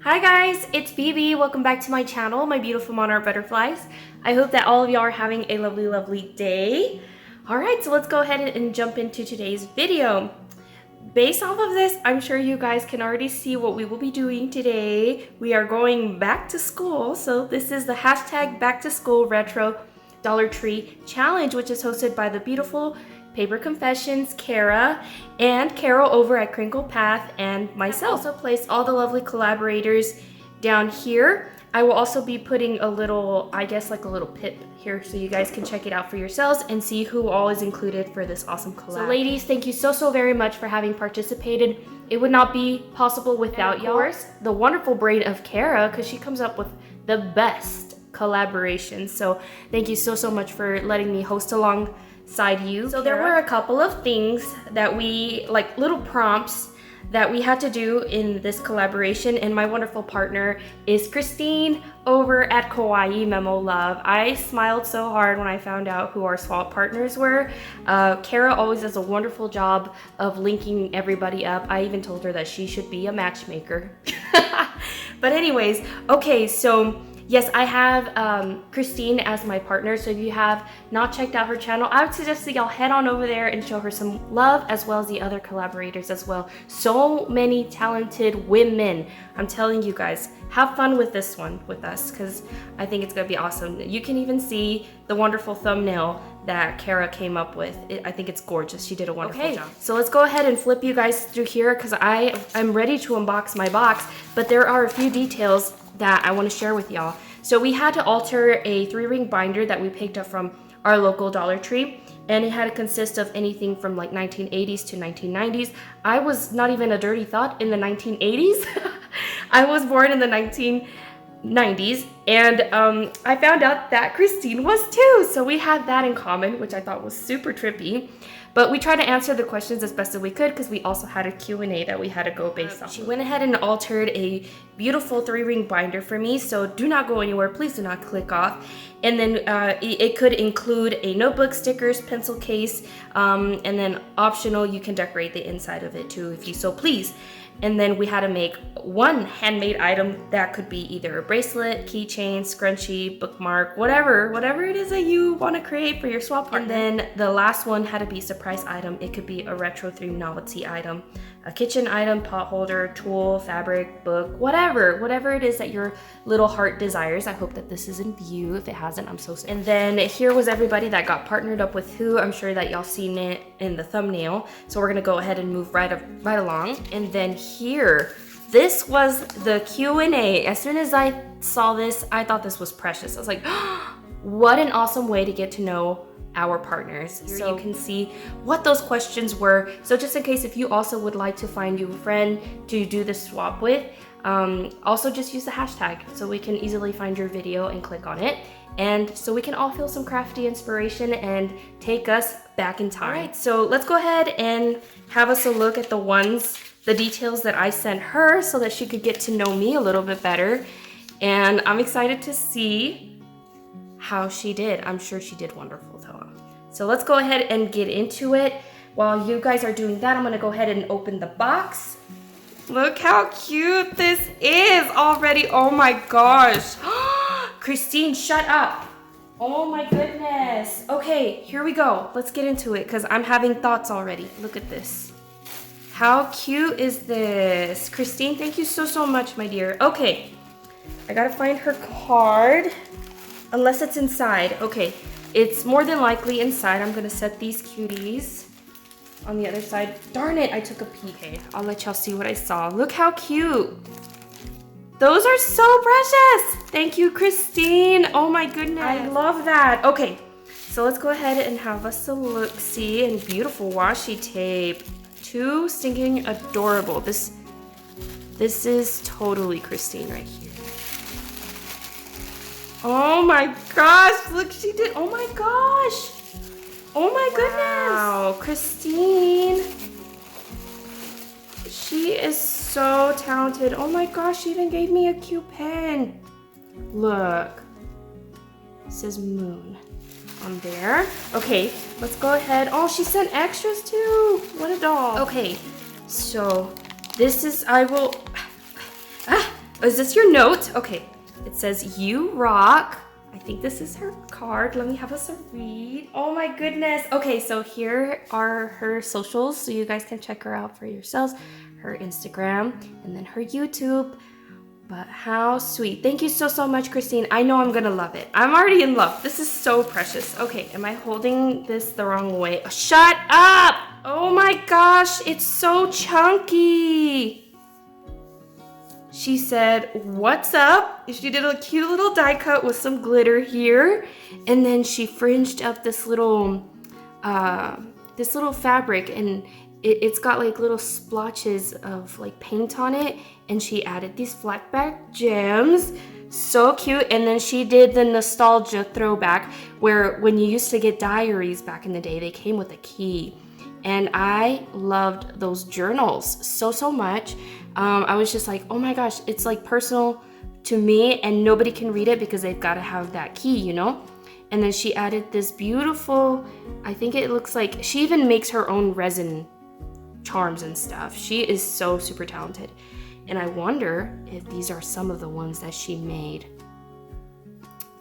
Hi guys, it's BB. Welcome back to my channel, my beautiful monarch butterflies. I hope that all of y'all are having a lovely day. Alright, so let's go ahead and jump into today's video. Based off of this, I'm sure you guys can already see what we will be doing today. We are going back to school, so this is the hashtag back to school retro Dollar Tree challenge, which is hosted by the beautiful Paper Confessions, Cara, and Carol over at Crinkled Path, and myself. I've also placed all the lovely collaborators down here. I will also be putting a little, I guess like a little pip here so you guys can check it out for yourselves and see who all is included for this awesome collab. So ladies, thank you so very much for having participated. It would not be possible without y'all. The wonderful brain of Cara, because she comes up with the best collaborations. So thank you so much for letting me host alongside you. So there were a couple of things that we, like little prompts that we had to do in this collaboration, and my wonderful partner is Christine over at Kawaii Memo Love. I smiled so hard when I found out who our swap partners were. Cara always does a wonderful job of linking everybody up. I even told her that she should be a matchmaker. But anyways, okay, so yes, I have Christine as my partner, so if you have not checked out her channel, I would suggest that y'all head on over there and show her some love, as well as the other collaborators as well. So many talented women. I'm telling you guys, have fun with this one with us, because I think it's gonna be awesome. You can even see the wonderful thumbnail that Cara came up with. I think it's gorgeous. She did a wonderful job. So let's go ahead and flip you guys through here, because I'm ready to unbox my box, but there are a few details that I want to share with y'all. So we had to alter a 3-ring binder that we picked up from our local Dollar Tree, and it had to consist of anything from like 1980s to 1990s. I was not even a dirty thought in the 1980s. I was born in the 1990s, and I found out that Christine was too. So we had that in common, which I thought was super trippy. But we tried to answer the questions as best as we could, because we also had a Q&A that we had to go based off. She went ahead and altered a beautiful 3-ring binder for me, so do not go anywhere. Please do not click off. And then it could include a notebook, stickers, pencil case, and then optional, you can decorate the inside of it too if you so please. And then we had to make one handmade item that could be either a bracelet, keychain, scrunchy, bookmark, whatever it is that you want to create for your swap partner. And then the last one had to be a surprise item. It could be a retro themed novelty item, a kitchen item, potholder, tool, fabric, book, whatever it is that your little heart desires. I hope that this is in view. If it hasn't, I'm so sorry. And then here was everybody that got partnered up with who. I'm sure that y'all seen it in the thumbnail. So we're gonna go ahead and move right along. And then here, this was the Q&A. As soon as I saw this, I thought this was precious. I was like, oh, what an awesome way to get to know our partners. Here so you can see what those questions were. So just in case if you also would like to find you a friend to do the swap with, also just use the hashtag so we can easily find your video and click on it. And so we can all feel some crafty inspiration and take us back in time. All right, so let's go ahead and have us a look at the details that I sent her so that she could get to know me a little bit better. And I'm excited to see how she did. I'm sure she did wonderful though. So let's go ahead and get into it. While you guys are doing that, I'm gonna go ahead and open the box. Look how cute this is already. Oh my gosh. Christine, shut up. Oh my goodness. Okay, here we go. Let's get into it, because I'm having thoughts already. Look at this. How cute is this? Christine, thank you so much, my dear. Okay, I gotta find her card. Unless it's inside. Okay, it's more than likely inside. I'm gonna set these cuties on the other side. Darn it, I took a peek. Okay, I'll let y'all see what I saw. Look how cute. Those are so precious. Thank you, Christine. Oh my goodness. I love that. Okay, so let's go ahead and have us a look-see, and beautiful washi tape. Too stinking adorable. This is totally Christine right here. Oh my gosh, look, she did, oh my gosh. Oh my goodness. Wow, Christine. She is so talented. Oh my gosh, she even gave me a cute pen. Look, it says moon on there. Okay, let's go ahead. Oh, she sent extras too. What a doll. Okay, so this is, Is this your note? Okay. It says, "You rock." I think this is her card. Let me have us a read. Oh my goodness. Okay, so here are her socials, so you guys can check her out for yourselves. Her Instagram, and then her YouTube. But how sweet. Thank you so much, Christine. I know I'm gonna love it. I'm already in love. This is so precious. Okay, am I holding this the wrong way? Shut up! Oh my gosh, it's so chunky. She said, "What's up?" She did a cute little die cut with some glitter here. And then she fringed up this little fabric, and it's got like little splotches of like paint on it, and she added these flat back gems. So cute. And then she did the nostalgia throwback where when you used to get diaries back in the day, they came with a key. And I loved those journals so much. I was just like, oh my gosh, it's like personal to me, and nobody can read it because they've got to have that key, you know? And then she added this beautiful, I think it looks like, she even makes her own resin charms and stuff. She is so super talented. And I wonder if these are some of the ones that she made.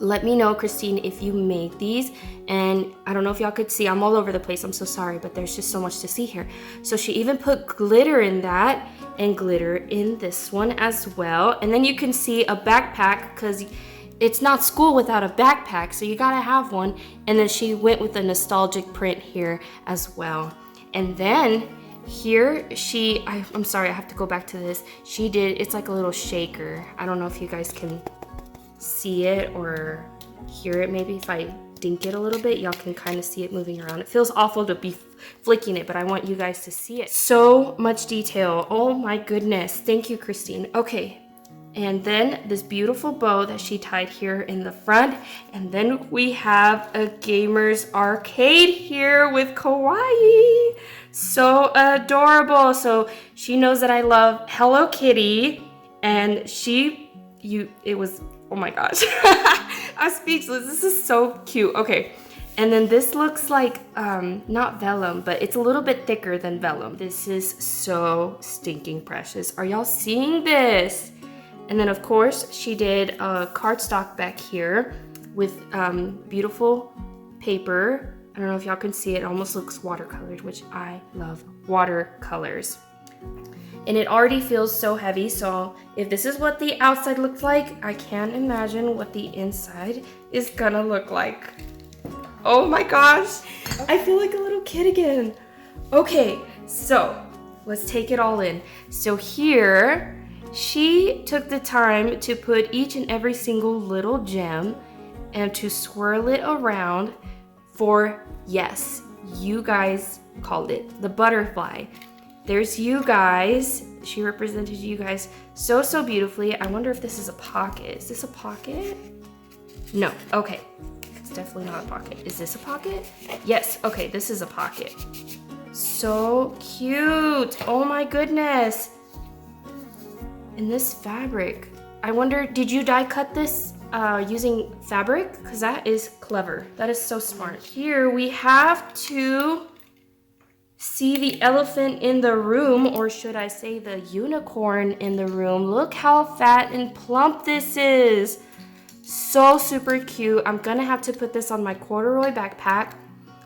Let me know, Christine, if you made these. And I don't know if y'all could see, I'm all over the place, I'm so sorry, but there's just so much to see here. So she even put glitter in that and glitter in this one as well. And then you can see a backpack, because it's not school without a backpack, so you gotta have one. And then she went with a nostalgic print here as well. And then here I'm sorry, I have to go back to this. She did, it's like a little shaker. I don't know if you guys can see it or hear it. Maybe if I dink it a little bit, y'all can kind of see it moving around. It feels awful to be flicking it, but I want you guys to see it. So much detail. Oh my goodness. Thank you, Christine. Okay. And then this beautiful bow that she tied here in the front. And then we have a gamer's arcade here with kawaii. So adorable. So she knows that I love Hello Kitty, and it was, oh my gosh. I'm speechless. This is so cute. Okay. And then this looks like, not vellum, but it's a little bit thicker than vellum. This is so stinking precious. Are y'all seeing this? And then of course she did a cardstock back here with beautiful paper. I don't know if y'all can see it. It almost looks watercolored, which I love watercolors. And it already feels so heavy, so if this is what the outside looks like, I can't imagine what the inside is gonna look like. Oh my gosh, I feel like a little kid again. Okay, so let's take it all in. So here, she took the time to put each and every single little gem and to swirl it around for, yes, you guys called it, the butterfly. There's you guys. She represented you guys so beautifully. I wonder if this is a pocket. Is this a pocket? No. Okay. It's definitely not a pocket. Is this a pocket? Yes. Okay, this is a pocket. So cute. Oh my goodness. And this fabric. I wonder, did you die cut this using fabric? Because that is clever. That is so smart. Here we have to see the elephant in the room, or should I say the unicorn in the room. Look how fat and plump this is. So super cute. I'm gonna have to put this on my corduroy backpack.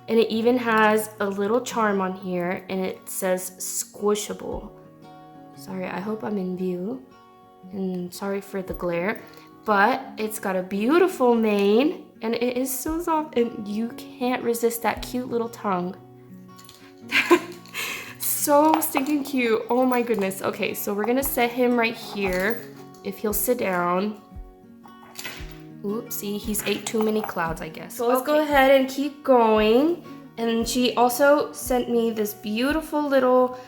And it even has a little charm on here, and it says squishable. Sorry, I hope I'm in view. And sorry for the glare. But it's got a beautiful mane, and it is so soft, and you can't resist that cute little tongue. So stinking cute. Oh my goodness. Okay, so we're gonna set him right here if he'll sit down. Oopsie, he's ate too many clouds, I guess. So let's go ahead and keep going. And she also sent me this beautiful little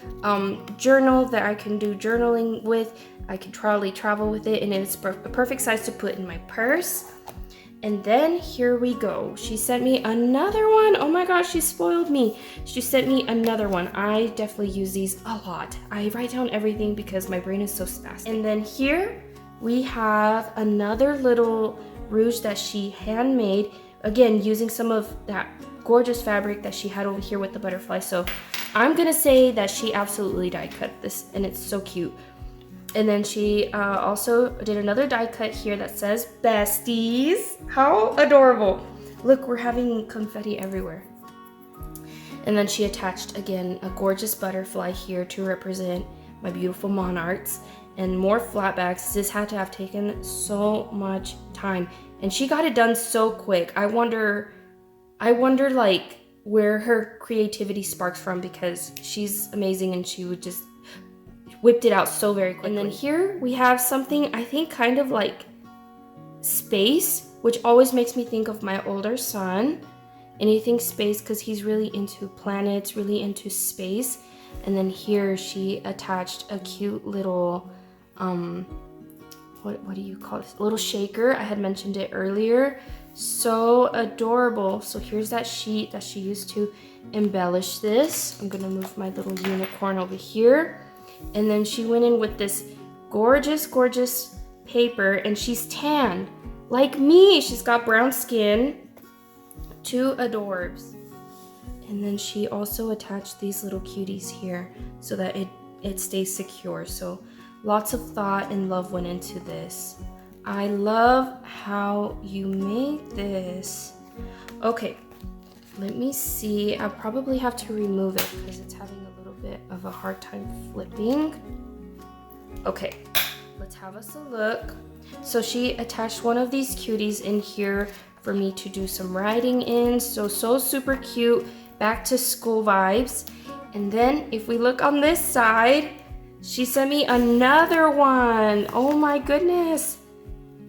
journal that I can do journaling with. I can probably travel with it, and it's a perfect size to put in my purse. And then here we go. She sent me another one. Oh my gosh, she spoiled me. She sent me another one. I definitely use these a lot. I write down everything because my brain is so fast. And then here we have another little rouge that she handmade. Again, using some of that gorgeous fabric that she had over here with the butterfly. So I'm gonna say that she absolutely die cut this, and it's so cute. And then she also did another die cut here that says besties. How adorable. Look, we're having confetti everywhere. And then she attached, again, a gorgeous butterfly here to represent my beautiful monarchs. And more flat backs. This had to have taken so much time. And she got it done so quick. I wonder like where her creativity sparks from, because she's amazing and she would just whipped it out so very quickly. And then here we have something, I think, kind of like space, which always makes me think of my older son. Anything space, because he's really into planets, really into space. And then here she attached a cute little, what do you call it? A little shaker. I had mentioned it earlier. So adorable. So here's that sheet that she used to embellish this. I'm gonna move my little unicorn over here. And then she went in with this gorgeous, gorgeous paper, and she's tan, like me. She's got brown skin. Two adorbs. And then she also attached these little cuties here so that it stays secure. So lots of thought and love went into this. I love how you made this. Okay, let me see. I'll probably have to remove it because it's having a little bit of a hard time flipping. Okay, let's have us a look. So she attached one of these cuties in here for me to do some writing in. So super cute, back to school vibes. And then if we look on this side, she sent me another one. Oh my goodness.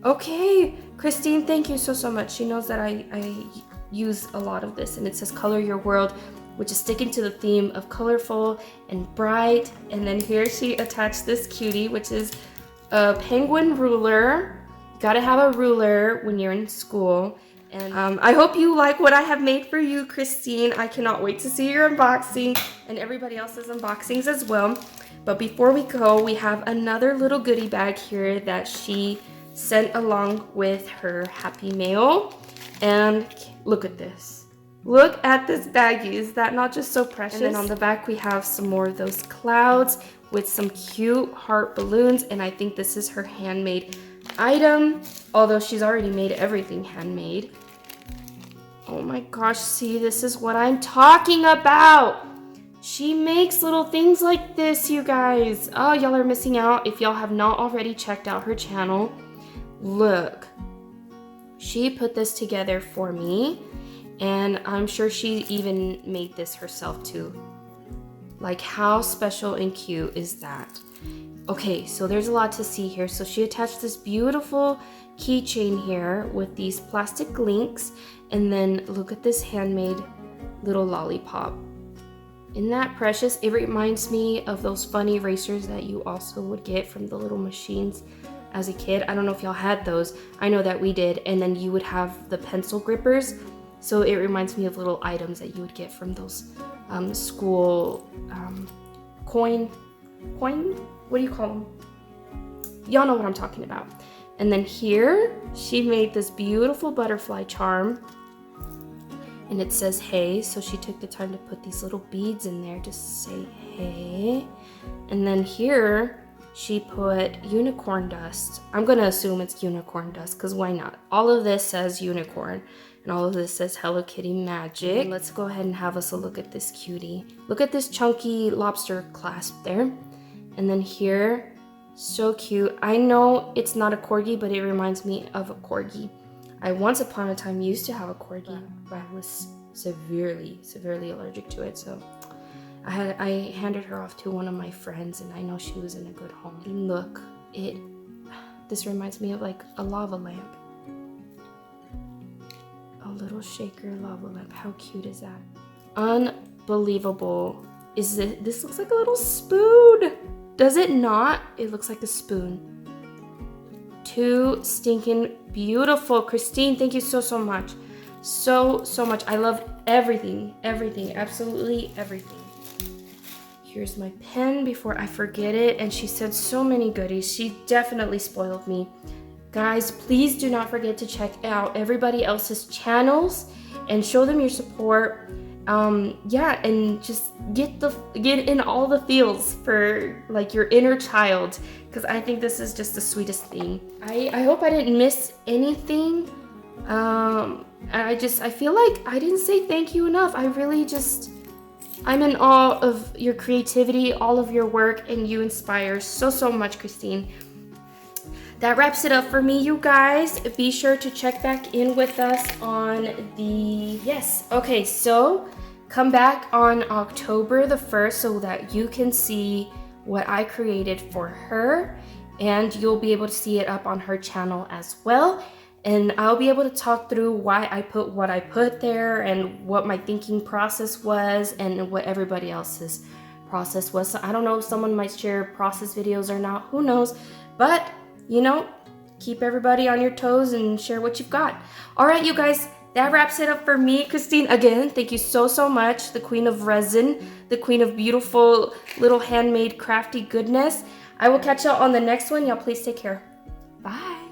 Okay, Christine, thank you so much. She knows that I use a lot of this, and it says color your world, which is sticking to the theme of colorful and bright. And then here she attached this cutie, which is a penguin ruler. You gotta have a ruler when you're in school. And I hope you like what I have made for you, Christine. I cannot wait to see your unboxing and everybody else's unboxings as well. But before we go, we have another little goodie bag here that she sent along with her Happy Mail. And look at this. Look at this baggie. Is that not just so precious? And then on the back, we have some more of those clouds with some cute heart balloons. And I think this is her handmade item, although she's already made everything handmade. Oh my gosh, see, this is what I'm talking about. She makes little things like this, you guys. Oh, y'all are missing out if y'all have not already checked out her channel. Look, she put this together for me, and I'm sure she even made this herself too. Like, how special and cute is that? Okay, so there's a lot to see here. So she attached this beautiful keychain here with these plastic links, and then look at this handmade little lollipop. Isn't that precious? It reminds me of those fun erasers that you also would get from the little machines as a kid. I don't know if y'all had those. I know that we did. And then you would have the pencil grippers. So it reminds me of little items that you would get from those school coin, what do you call them? Y'all know what I'm talking about. And then here, she made this beautiful butterfly charm. And it says, hey. So she took the time to put these little beads in there to say, hey. And then here, she put unicorn dust. I'm going to assume it's unicorn dust, because why not? All of this says unicorn. And all of this says Hello Kitty magic. And let's go ahead and have us a look at this cutie. Look at this chunky lobster clasp there. And then here, so cute. I know it's not a corgi, but it reminds me of a corgi. I once upon a time used to have a corgi, but I was severely allergic to it. So I handed her off to one of my friends, and I know she was in a good home. And look, this reminds me of like a lava lamp. A little shaker lava lamp. How cute is that? Unbelievable. This looks like a little spoon. Does it not? It looks like a spoon. Too stinking beautiful. Christine, thank you so much. So much. I love everything, absolutely everything. Here's my pen before I forget it. And she said so many goodies. She definitely spoiled me. Guys, please do not forget to check out everybody else's channels and show them your support. yeah, and just get in all the feels for like your inner child, because I think this is just the sweetest thing. I hope I didn't miss anything. I feel like I didn't say thank you enough. I'm in awe of your creativity, all of your work, and you inspire so much, Christine. That wraps it up for me, you guys. Be sure to check back in with us on okay, so come back on October the 1st so that you can see what I created for her, and you'll be able to see it up on her channel as well. And I'll be able to talk through why I put what I put there and what my thinking process was and what everybody else's process was. So I don't know if someone might share process videos or not, who knows, but you know, keep everybody on your toes and share what you've got. All right, you guys, that wraps it up for me. Christine, again, thank you so much. The queen of resin, the queen of beautiful little handmade crafty goodness. I will catch y'all on the next one. Y'all please take care. Bye.